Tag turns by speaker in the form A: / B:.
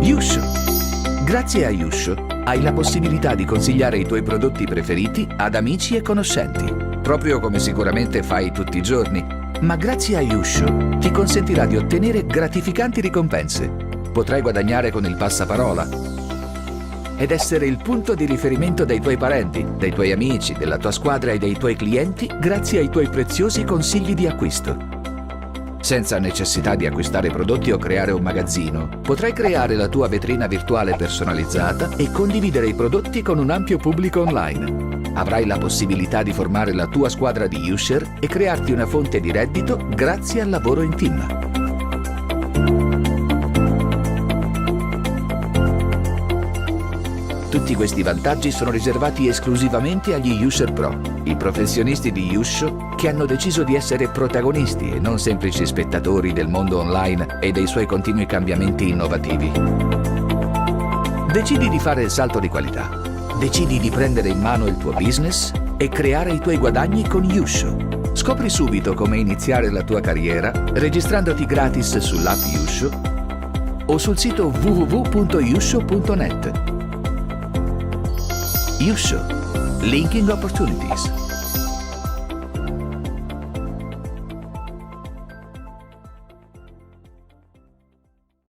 A: Yusho. Grazie a Yusho hai la possibilità di consigliare i tuoi prodotti preferiti ad amici e conoscenti, proprio come sicuramente fai tutti i giorni. Ma grazie a Yusho ti consentirà di ottenere gratificanti ricompense. Potrai guadagnare con il passaparola ed essere il punto di riferimento dei tuoi parenti, dei tuoi amici, della tua squadra e dei tuoi clienti grazie ai tuoi preziosi consigli di acquisto. Senza necessità di acquistare prodotti o creare un magazzino, potrai creare la tua vetrina virtuale personalizzata e condividere i prodotti con un ampio pubblico online. Avrai la possibilità di formare la tua squadra di user e crearti una fonte di reddito grazie al lavoro in team. Tutti questi vantaggi sono riservati esclusivamente agli user pro, i professionisti di Yusho che hanno deciso di essere protagonisti e non semplici spettatori del mondo online e dei suoi continui cambiamenti innovativi. Decidi di fare il salto di qualità. Decidi di prendere in mano il tuo business e creare i tuoi guadagni con Yusho. Scopri subito come iniziare la tua carriera registrandoti gratis sull'app Yusho o sul sito www.yusho.net. Yusho. Linking Opportunities.